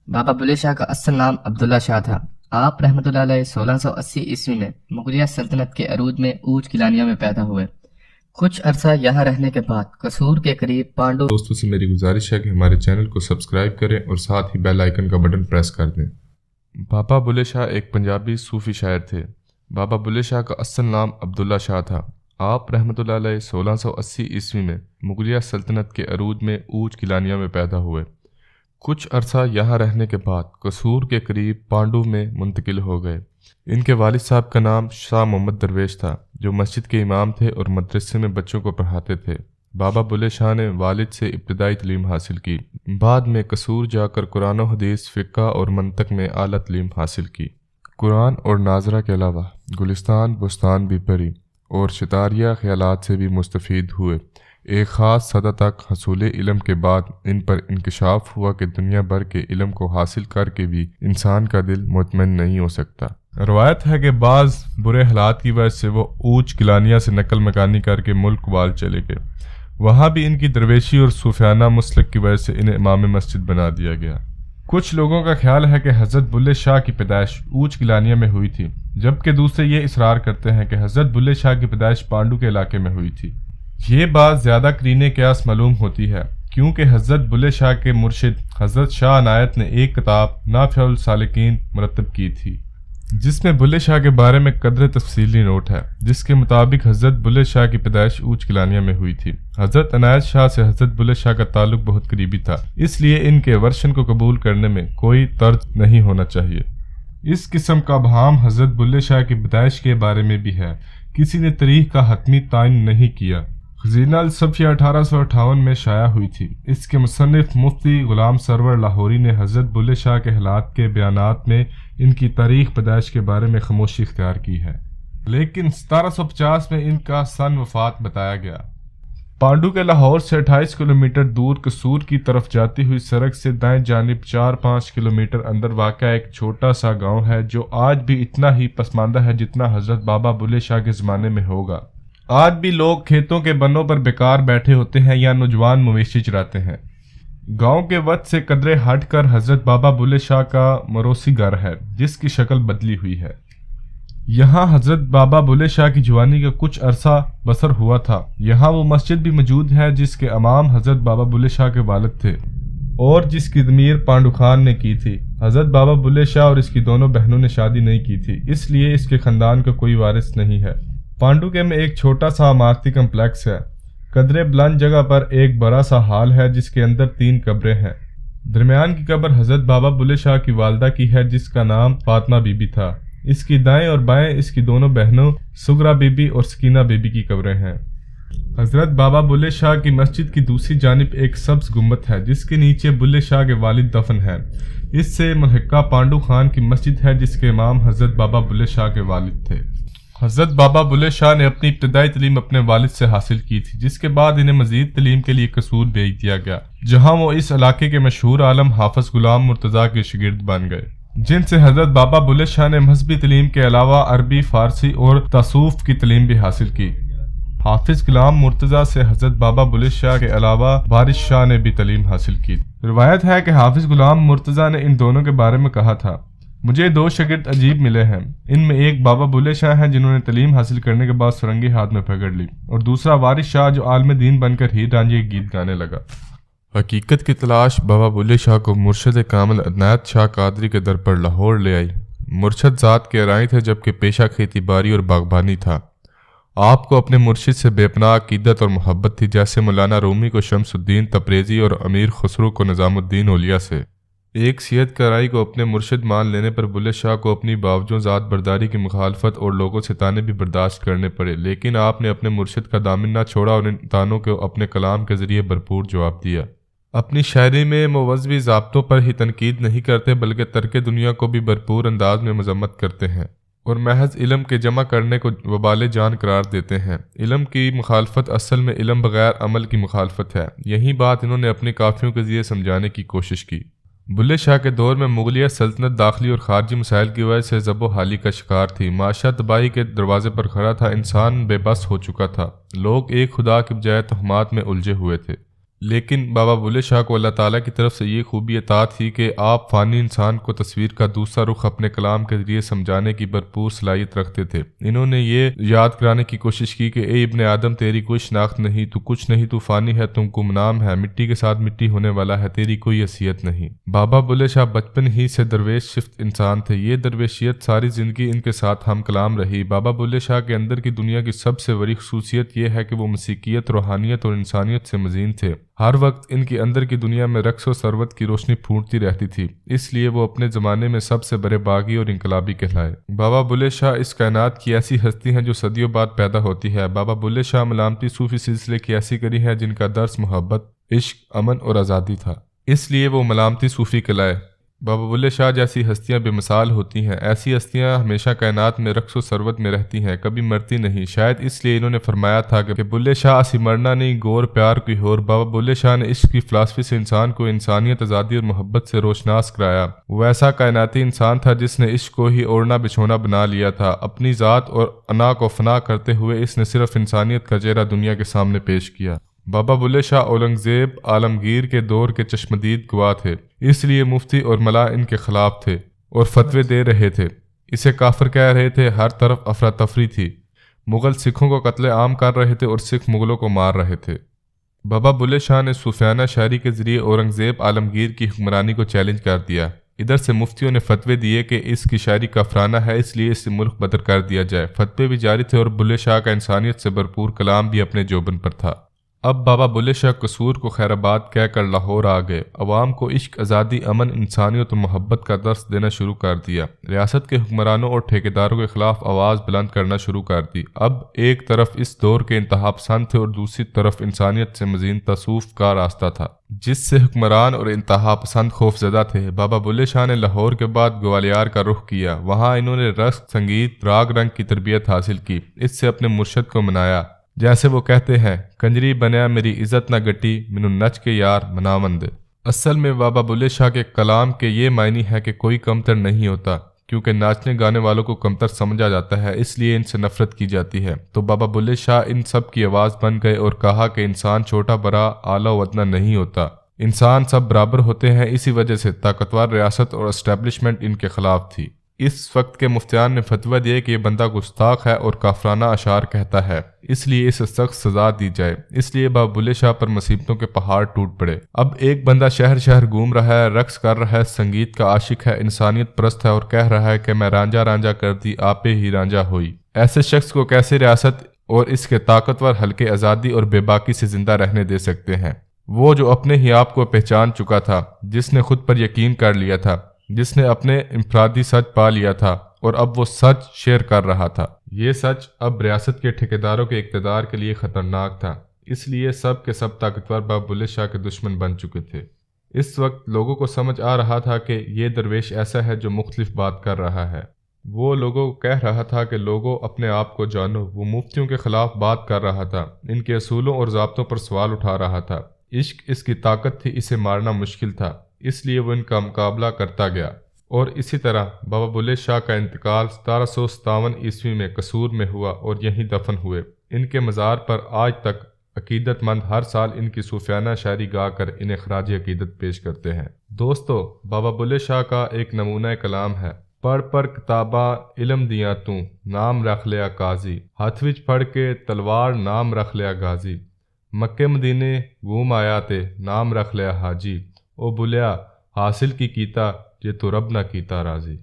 بابا بلے شاہ کا اصل نام عبداللہ شاہ تھا۔ آپ رحمۃ اللہ علیہ 1680 عیسوی میں مغلیہ سلطنت کے عروج میں اوچ گلانیہ میں پیدا ہوئے۔ کچھ عرصہ یہاں رہنے کے بعد قصور کے قریب پانڈو دوستوں سے میری گزارش ہے کہ ہمارے چینل کو سبسکرائب کریں اور ساتھ ہی بیل آئیکن کا بٹن پریس کر دیں۔ بابا بلے شاہ ایک پنجابی صوفی شاعر تھے۔ بابا بلے شاہ کا اصل نام عبداللہ شاہ تھا۔ آپ رحمۃ اللہ علیہ 1680 عیسوی میں مغلیہ سلطنت کے عروج میں اوچ گلانیہ میں پیدا ہوئے۔ کچھ عرصہ یہاں رہنے کے بعد قصور کے قریب پانڈو میں منتقل ہو گئے۔ ان کے والد صاحب کا نام شاہ محمد درویش تھا، جو مسجد کے امام تھے اور مدرسے میں بچوں کو پڑھاتے تھے۔ بابا بلے شاہ نے والد سے ابتدائی تعلیم حاصل کی، بعد میں قصور جا کر قرآن و حدیث، فقہ اور منطق میں اعلیٰ تعلیم حاصل کی۔ قرآن اور ناظرہ کے علاوہ گلستان، بستان بھی پڑھی اور شتاریہ خیالات سے بھی مستفید ہوئے۔ ایک خاص سطح تک حصول علم کے بعد ان پر انکشاف ہوا کہ دنیا بھر کے علم کو حاصل کر کے بھی انسان کا دل مطمئن نہیں ہو سکتا۔ روایت ہے کہ بعض برے حالات کی وجہ سے وہ اوچ گلانیہ سے نقل مکانی کر کے ملک وال چلے گئے۔ وہاں بھی ان کی درویشی اور صوفیانہ مسلک کی وجہ سے انہیں امام مسجد بنا دیا گیا۔ کچھ لوگوں کا خیال ہے کہ حضرت بلے شاہ کی پیدائش اوچ گلانیہ میں ہوئی تھی، جبکہ دوسرے یہ اصرار کرتے ہیں کہ حضرت بلے شاہ کی پیدائش پانڈو کے علاقے میں ہوئی تھی۔ یہ بات زیادہ قرین قیاس معلوم ہوتی ہے، کیونکہ حضرت بلے شاہ کے مرشد حضرت شاہ عنایت نے ایک کتاب نافع السالکین مرتب کی تھی، جس میں بلے شاہ کے بارے میں قدر تفصیلی نوٹ ہے، جس کے مطابق حضرت بلے شاہ کی پیدائش اوچ گلانیہ میں ہوئی تھی۔ حضرت عنایت شاہ سے حضرت بلے شاہ کا تعلق بہت قریبی تھا، اس لیے ان کے ورشن کو قبول کرنے میں کوئی ترد نہیں ہونا چاہیے۔ اس قسم کا ابہام حضرت بلے شاہ کی پیدائش کے بارے میں بھی ہے، کسی نے تاریخ کا حتمی تعین نہیں کیا۔ خزینہ الصفیہ 1858 میں شائع ہوئی تھی۔ اس کے مصنف مفتی غلام سرور لاہوری نے حضرت بلے شاہ کے حالات کے بیانات میں ان کی تاریخ پیدائش کے بارے میں خاموشی اختیار کی ہے، لیکن 1750 میں ان کا سن وفات بتایا گیا۔ پانڈو کے لاہور سے 28 کلومیٹر دور قصور کی طرف جاتی ہوئی سڑک سے دائیں جانب 4-5 کلومیٹر اندر واقع ایک چھوٹا سا گاؤں ہے، جو آج بھی اتنا ہی پسماندہ ہے جتنا حضرت بابا بلے شاہ کے زمانے میں ہوگا۔ آج بھی لوگ کھیتوں کے بنوں پر بیکار بیٹھے ہوتے ہیں یا نوجوان مویشی چراتے ہیں۔ گاؤں کے وقت سے قدرے ہٹ کر حضرت بابا بلے شاہ کا موروثی گھر ہے، جس کی شکل بدلی ہوئی ہے۔ یہاں حضرت بابا بلے شاہ کی جوانی کا کچھ عرصہ بسر ہوا تھا۔ یہاں وہ مسجد بھی موجود ہے جس کے امام حضرت بابا بلے شاہ کے والد تھے اور جس کی تعمیر پانڈو خان نے کی تھی۔ حضرت بابا بلے شاہ اور اس کی دونوں بہنوں نے شادی نہیں کی تھی، اس لیے اس کے خاندان کا کوئی وارث نہیں ہے۔ پانڈو کے میں ایک چھوٹا سا عمارتی کمپلیکس ہے۔ قدرے بلند جگہ پر ایک بڑا سا ہال ہے جس کے اندر 3 قبریں ہیں۔ درمیان کی قبر حضرت بابا بلے شاہ کی والدہ کی ہے، جس کا نام فاطمہ بی بی تھا۔ اس کی دائیں اور بائیں اس کی دونوں بہنوں سغرا بی بی اور سکینہ بی بی کی قبریں ہیں۔ حضرت بابا بلے شاہ کی مسجد کی دوسری جانب ایک سبز گنبد ہے، جس کے نیچے بلے شاہ کے والد دفن ہیں۔ اس سے ملحقہ پانڈو خان کی مسجد ہے، جس کے امام حضرت بابا بلے شاہ کے والد تھے۔ حضرت بابا بلے شاہ نے اپنی ابتدائی تعلیم اپنے والد سے حاصل کی تھی، جس کے بعد انہیں مزید تعلیم کے لیے قصور بھیج دیا گیا، جہاں وہ اس علاقے کے مشہور عالم حافظ غلام مرتضیٰ کے شاگرد بن گئے، جن سے حضرت بابا بلے شاہ نے مذہبی تعلیم کے علاوہ عربی، فارسی اور تصوف کی تعلیم بھی حاصل کی۔ حافظ غلام مرتضیٰ سے حضرت بابا بلے شاہ کے علاوہ وارث شاہ نے بھی تعلیم حاصل کی۔ روایت ہے کہ حافظ غلام مرتضیٰ نے ان دونوں کے بارے میں کہا تھا، مجھے 2 شاگرد عجیب ملے ہیں، ان میں ایک بابا بلے شاہ ہیں جنہوں نے تعلیم حاصل کرنے کے بعد سرنگی ہاتھ میں پکڑ لی، اور دوسرا وارث شاہ جو عالم دین بن کر ہیر رانجھے کے گیت گانے لگا۔ حقیقت کی تلاش بابا بلے شاہ کو مرشد کامل عنایت شاہ قادری کے در پر لاہور لے آئی۔ مرشد ذات کے رائی تھے، جبکہ پیشہ کھیتی باڑی اور باغبانی تھا۔ آپ کو اپنے مرشد سے بے پناہ عقیدت اور محبت تھی، جیسے مولانا رومی کو شمس الدین تبریزی اور امیر خسرو کو نظام الدین اولیاء سے۔ ایک سید کرائی کو اپنے مرشد مان لینے پر بلے شاہ کو اپنی باوجوں ذات برداری کی مخالفت اور لوگوں سے طعنے بھی برداشت کرنے پڑے، لیکن آپ نے اپنے مرشد کا دامن نہ چھوڑا اور ان طعنوں کو اپنے کلام کے ذریعے بھرپور جواب دیا۔ اپنی شاعری میں مذہبی ضابطوں پر ہی تنقید نہیں کرتے، بلکہ ترک دنیا کو بھی بھرپور انداز میں مذمت کرتے ہیں اور محض علم کے جمع کرنے کو وبال جان قرار دیتے ہیں۔ علم کی مخالفت اصل میں علم بغیر عمل کی مخالفت ہے۔ یہی بات انہوں نے اپنی کافیوں کے ذریعے سمجھانے کی کوشش کی۔ بلے شاہ کے دور میں مغلیہ سلطنت داخلی اور خارجی مسائل کی وجہ سے ضب و حالی کا شکار تھی۔ معاشرہ تباہی کے دروازے پر کھڑا تھا، انسان بے بس ہو چکا تھا، لوگ ایک خدا کے بجائے تہمات میں الجھے ہوئے تھے۔ لیکن بابا بلے شاہ کو اللہ تعالیٰ کی طرف سے یہ خوبی عطا تھی کہ آپ فانی انسان کو تصویر کا دوسرا رخ اپنے کلام کے ذریعے سمجھانے کی بھرپور صلاحیت رکھتے تھے۔ انہوں نے یہ یاد کرانے کی کوشش کی کہ اے ابن آدم، تیری کوئی شناخت نہیں، تو کچھ نہیں، تو فانی ہے، تم گمنام ہے، مٹی کے ساتھ مٹی ہونے والا ہے، تیری کوئی حیثیت نہیں۔ بابا بلے شاہ بچپن ہی سے درویش شفت انسان تھے۔ یہ درویشیت ساری زندگی ان کے ساتھ ہم کلام رہی۔ بابا بلے شاہ کے اندر کی دنیا کی سب سے بڑی خصوصیت یہ ہے کہ وہ مسیحیت، روحانیت اور انسانیت سے مزین تھے۔ ہر وقت ان کے اندر کی دنیا میں رقص و ثروت کی روشنی پھوٹتی رہتی تھی، اس لیے وہ اپنے زمانے میں سب سے بڑے باغی اور انقلابی کہلائے۔ بابا بلے شاہ اس کائنات کی ایسی ہستی ہیں جو صدیوں بعد پیدا ہوتی ہے۔ بابا بلے شاہ ملامتی صوفی سلسلے کی ایسی کڑی ہے جن کا درس محبت، عشق، امن اور آزادی تھا، اس لیے وہ ملامتی صوفی کہلائے۔ بابا بلے شاہ جیسی ہستیاں بے مثال ہوتی ہیں۔ ایسی ہستیاں ہمیشہ کائنات میں رقص و ثروت میں رہتی ہیں، کبھی مرتی نہیں۔ شاید اس لیے انہوں نے فرمایا تھا کہ بلے شاہ اسی مرنا نہیں، گور پیار کوئی ہور۔ بابا بلے شاہ نے عشق کی فلسفی سے انسان کو انسانیت، آزادی اور محبت سے روشناس کرایا۔ وہ ایسا کائناتی انسان تھا جس نے عشق کو ہی اوڑھنا بچھونا بنا لیا تھا۔ اپنی ذات اور انا کو فنا کرتے ہوئے اس نے صرف انسانیت کا چہرہ دنیا کے سامنے پیش کیا۔ بابا بلے شاہ اورنگزیب عالمگیر کے دور کے چشمدید گواہ تھے، اس لیے مفتی اور ملا ان کے خلاف تھے اور فتوے دے رہے تھے، اسے کافر کہہ رہے تھے۔ ہر طرف افراتفری تھی، مغل سکھوں کو قتل عام کر رہے تھے اور سکھ مغلوں کو مار رہے تھے۔ بابا بلے شاہ نے صوفیانہ شاعری کے ذریعے اورنگزیب عالمگیر کی حکمرانی کو چیلنج کر دیا۔ ادھر سے مفتیوں نے فتوے دیے کہ اس کی شاعری کافرانہ ہے، اس لیے اسے ملک بدر کر دیا جائے۔ فتوے بھی جاری تھے اور بلے شاہ کا انسانیت سے بھرپور کلام بھی اپنے جوبن پر تھا۔ اب بابا بلے شاہ قصور کو خیر آباد کہہ کر لاہور آ گئے۔ عوام کو عشق، آزادی، امن، انسانیت اور محبت کا درس دینا شروع کر دیا۔ ریاست کے حکمرانوں اور ٹھیکیداروں کے خلاف آواز بلند کرنا شروع کر دی۔ اب ایک طرف اس دور کے انتہا پسند تھے اور دوسری طرف انسانیت سے مزین تصوف کا راستہ تھا، جس سے حکمران اور انتہا پسند خوفزدہ تھے۔ بابا بلے شاہ نے لاہور کے بعد گوالیار کا رخ کیا۔ وہاں انہوں نے رقص، سنگیت، راگ رنگ کی تربیت حاصل کی۔ اس سے اپنے مرشد کو منایا، جیسے وہ کہتے ہیں، کنجری بنیا میری عزت نہ گٹی، مینوں نچ کے یار مناوند۔ اصل میں بابا بلے شاہ کے کلام کے یہ معنی ہے کہ کوئی کمتر نہیں ہوتا، کیونکہ ناچنے گانے والوں کو کمتر سمجھا جاتا ہے، اس لیے ان سے نفرت کی جاتی ہے۔ تو بابا بلے شاہ ان سب کی آواز بن گئے اور کہا کہ انسان چھوٹا بڑا، اعلیٰ و ادنیٰ نہیں ہوتا، انسان سب برابر ہوتے ہیں۔ اسی وجہ سے طاقتور ریاست اور اسٹیبلشمنٹ ان کے خلاف تھی۔ اس وقت کے مفتیان نے فتویٰ دیا کہ یہ بندہ گستاخ ہے اور کافرانہ اشعار کہتا ہے، اس لیے اسے سخت سزا دی جائے۔ اس لیے بابا بلے شاہ پر مصیبتوں کے پہاڑ ٹوٹ پڑے۔ اب ایک بندہ شہر شہر گھوم رہا ہے، رقص کر رہا ہے، سنگیت کا عاشق ہے، انسانیت پرست ہے اور کہہ رہا ہے کہ میں رانجھا رانجھا کر دی، آپے ہی رانجھا ہوئی۔ ایسے شخص کو کیسے ریاست اور اس کے طاقتور حلقے آزادی اور بے باکی سے زندہ رہنے دے سکتے ہیں؟ وہ جو اپنے ہی آپ کو پہچان چکا تھا، جس نے خود پر یقین کر لیا تھا، جس نے اپنے انفرادی سچ پا لیا تھا اور اب وہ سچ شیئر کر رہا تھا۔ یہ سچ اب ریاست کے ٹھیکیداروں کے اقتدار کے لیے خطرناک تھا، اس لیے سب کے سب طاقتور بابا بلے شاہ کے دشمن بن چکے تھے۔ اس وقت لوگوں کو سمجھ آ رہا تھا کہ یہ درویش ایسا ہے جو مختلف بات کر رہا ہے۔ وہ لوگوں کو کہہ رہا تھا کہ لوگوں اپنے آپ کو جانو۔ وہ مفتیوں کے خلاف بات کر رہا تھا، ان کے اصولوں اور ضابطوں پر سوال اٹھا رہا تھا۔ عشق اس کی طاقت تھی، اسے مارنا مشکل تھا، اس لیے وہ ان کا مقابلہ کرتا گیا۔ اور اسی طرح بابا بلے شاہ کا انتقال 1757 عیسوی میں قصور میں ہوا اور یہیں دفن ہوئے۔ ان کے مزار پر آج تک عقیدت مند ہر سال ان کی صوفیانہ شاعری گا کر انہیں خراج عقیدت پیش کرتے ہیں۔ دوستو، بابا بلے شاہ کا ایک نمونہ کلام ہے، پڑھ پڑھ کتاباں علم دیاں تو نام رکھ لیا قاضی، ہاتھ وچ پڑھ کے تلوار نام رکھ لیا غازی، مکے مدینے گھوم آیا تے نام رکھ لیا حاجی، او بلیا حاصل کی کیتا جے تو رب نہ کیتا راضی۔